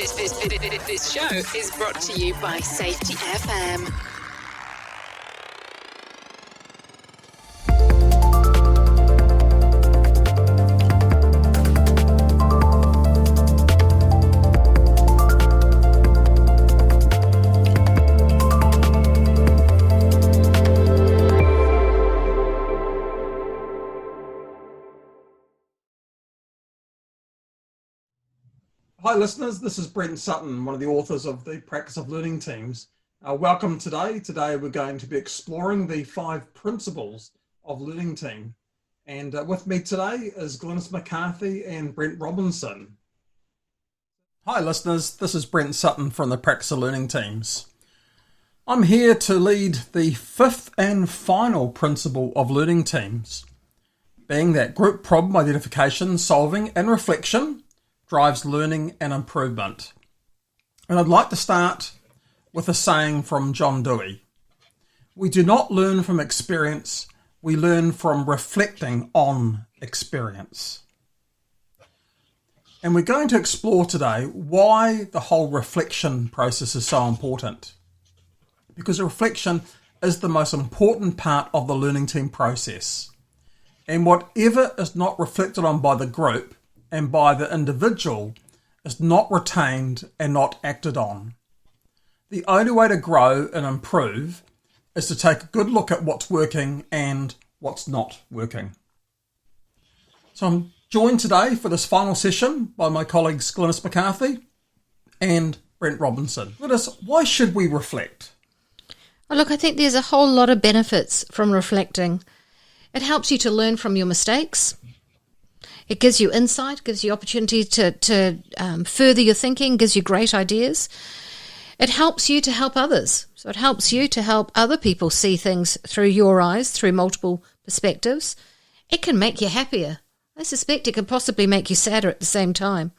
This show is brought to you by Safety FM. Hi listeners, this is Brent Sutton, one of the authors of the Practice of Learning Teams. Welcome today. Today we're going to be exploring the 5 principles of learning team. And with me today is Glynis McCarthy and Brent Robinson. Hi listeners, this is Brent Sutton from the Practice of Learning Teams. I'm here to lead the 5th and final principle of learning teams, being that group problem identification, solving and reflection drives learning and improvement. And I'd like to start with a saying from John Dewey. We do not learn from experience, we learn from reflecting on experience. And we're going to explore today why the whole reflection process is so important. Because reflection is the most important part of the learning team process. And whatever is not reflected on by the group and by the individual is not retained and not acted on. The only way to grow and improve is to take a good look at what's working and what's not working. So I'm joined today for this final session by my colleagues Glynis McCarthy and Brent Robinson. Glynis, why should we reflect? Oh, look, I think there's a whole lot of benefits from reflecting. It helps you to learn from your mistakes. It gives you insight, gives you opportunity to further your thinking, gives you great ideas. It helps you to help others. So it helps you to help other people see things through your eyes, through multiple perspectives. It can make you happier. I suspect it can possibly make you sadder at the same time.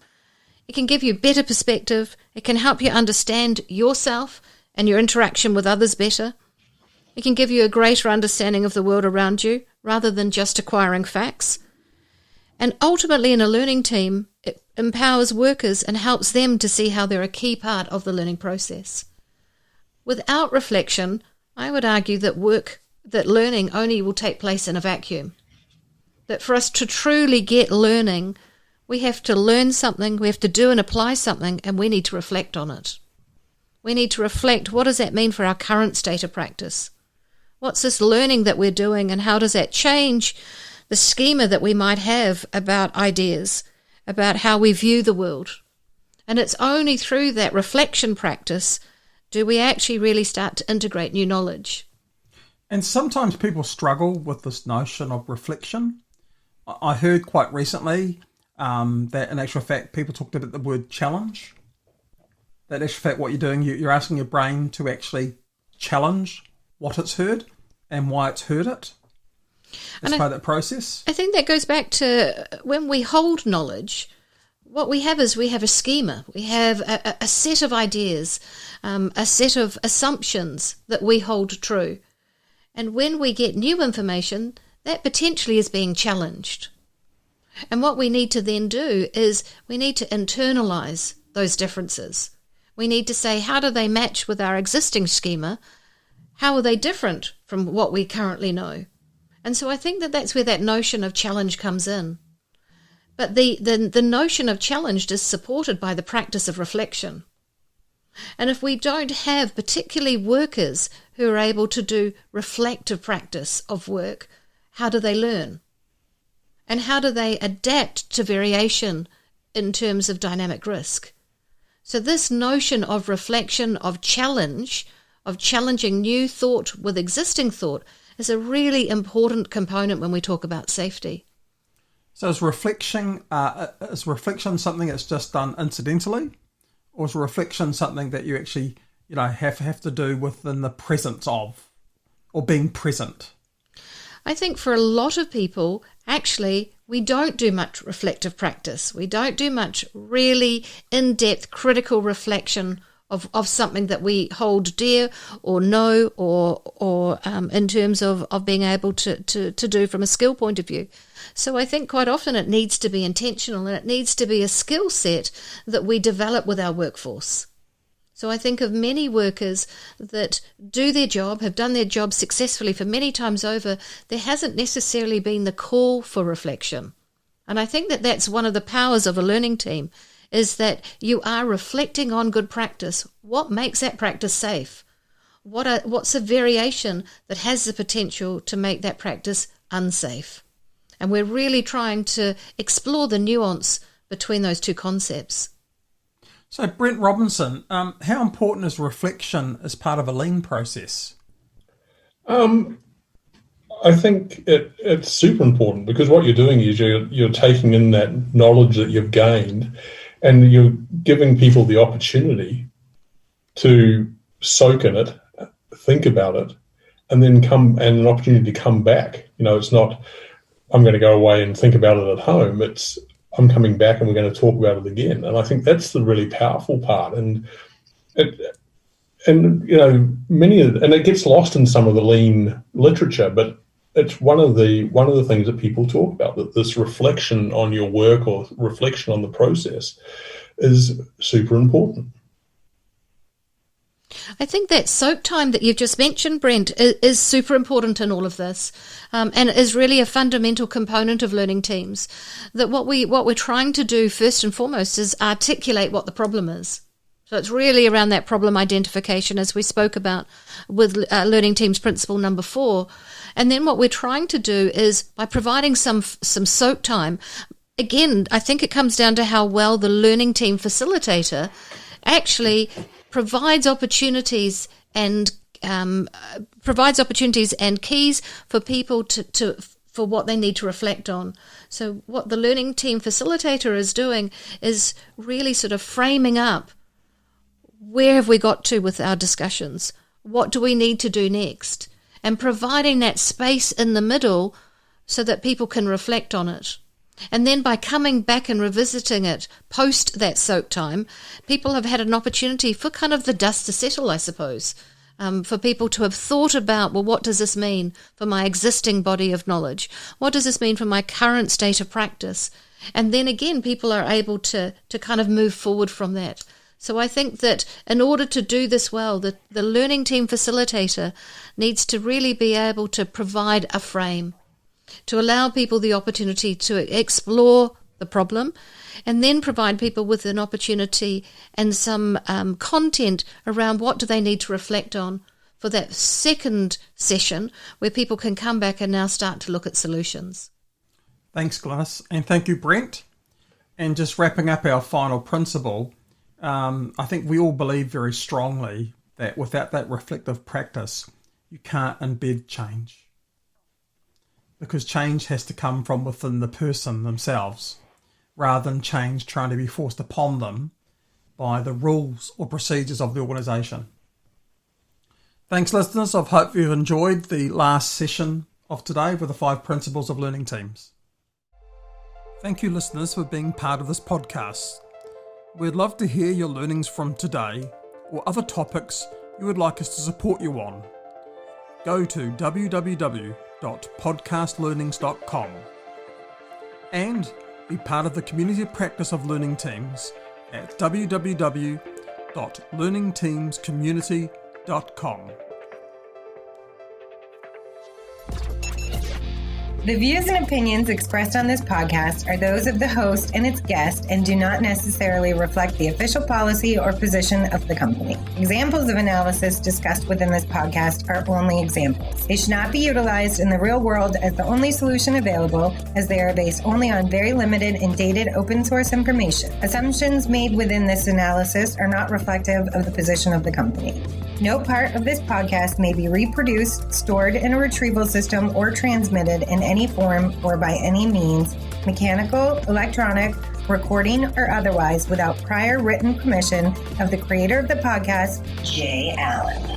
It can give you better perspective. It can help you understand yourself and your interaction with others better. It can give you a greater understanding of the world around you rather than just acquiring facts. And ultimately, in a learning team, it empowers workers and helps them to see how they're a key part of the learning process. Without reflection, I would argue that learning only will take place in a vacuum. That for us to truly get learning, we have to learn something, we have to do and apply something, and we need to reflect on it. We need to reflect, what does that mean for our current state of practice? What's this learning that we're doing, and how does that change the schema that we might have about ideas, about how we view the world? And it's only through that reflection practice do we actually really start to integrate new knowledge. And sometimes people struggle with this notion of reflection. I heard quite recently that in actual fact people talked about the word challenge. That in actual fact what you're doing, you're asking your brain to actually challenge what it's heard and why it's heard it. As part of that process? I think that goes back to when we hold knowledge, what we have is we have a schema. We have a set of ideas, a set of assumptions that we hold true. And when we get new information, that potentially is being challenged. And what we need to then do is we need to internalize those differences. We need to say, how do they match with our existing schema? How are they different from what we currently know? And so I think that that's where that notion of challenge comes in. But the notion of challenge is supported by the practice of reflection. And if we don't have particularly workers who are able to do reflective practice of work, how do they learn? And how do they adapt to variation in terms of dynamic risk? So this notion of reflection, of challenge, of challenging new thought with existing thought is a really important component when we talk about safety. So is reflection something that's just done incidentally, or is reflection something that you actually have to do within the presence of, or being present? I think for a lot of people, actually, we don't do much reflective practice. We don't do much really in-depth critical reflection of something that we hold dear or know or in terms of being able to do from a skill point of view. So I think quite often it needs to be intentional, and it needs to be a skill set that we develop with our workforce. So I think of many workers that do their job, have done their job successfully for many times over. There hasn't necessarily been the call for reflection. And I think that that's one of the powers of a learning team, is that you are reflecting on good practice. What makes that practice safe? What's a variation that has the potential to make that practice unsafe? And we're really trying to explore the nuance between those two concepts. So, Brent Robinson, how important is reflection as part of a lean process? I think it's super important, because what you're doing is you're taking in that knowledge that you've gained, and you're giving people the opportunity to soak in it, think about it, and then an opportunity to come back. It's not, I'm going to go away and think about it at home. It's, I'm coming back and we're going to talk about it again. And I think that's the really powerful part. And it gets lost in some of the lean literature, but it's one of the things that people talk about, that this reflection on your work or reflection on the process is super important. I think that soak time that you've just mentioned, Brent, is super important in all of this, and is really a fundamental component of learning teams. That what we're trying to do first and foremost is articulate what the problem is. So it's really around that problem identification, as we spoke about with Learning Teams Principle number 4. And then what we're trying to do is, by providing some soak time, again, I think it comes down to how well the learning team facilitator actually provides opportunities and keys for people for what they need to reflect on. So what the learning team facilitator is doing is really sort of framing up, where have we got to with our discussions? What do we need to do next? And providing that space in the middle so that people can reflect on it. And then by coming back and revisiting it post that soak time, people have had an opportunity for kind of the dust to settle, I suppose, for people to have thought about, well, what does this mean for my existing body of knowledge? What does this mean for my current state of practice? And then again, people are able to kind of move forward from that. So I think that in order to do this well, the learning team facilitator needs to really be able to provide a frame, to allow people the opportunity to explore the problem, and then provide people with an opportunity and some content around what do they need to reflect on for that second session, where people can come back and now start to look at solutions. Thanks, Glynis, and thank you, Brent. And just wrapping up our final principle, I think we all believe very strongly that without that reflective practice, you can't embed change. Because change has to come from within the person themselves, rather than change trying to be forced upon them by the rules or procedures of the organisation. Thanks, listeners. I hope you've enjoyed the last session of today with the 5 principles of learning teams. Thank you, listeners, for being part of this podcast. We'd love to hear your learnings from today or other topics you would like us to support you on. Go to www.podcastlearnings.com and be part of the community practice of learning teams at www.learningteamscommunity.com. The views and opinions expressed on this podcast are those of the host and its guest and do not necessarily reflect the official policy or position of the company. Examples of analysis discussed within this podcast are only examples. They should not be utilized in the real world as the only solution available, as they are based only on very limited and dated open source information. Assumptions made within this analysis are not reflective of the position of the company. No part of this podcast may be reproduced, stored in a retrieval system, or transmitted in any form or by any means, mechanical, electronic, recording, or otherwise, without prior written permission of the creator of the podcast, Jay Allen.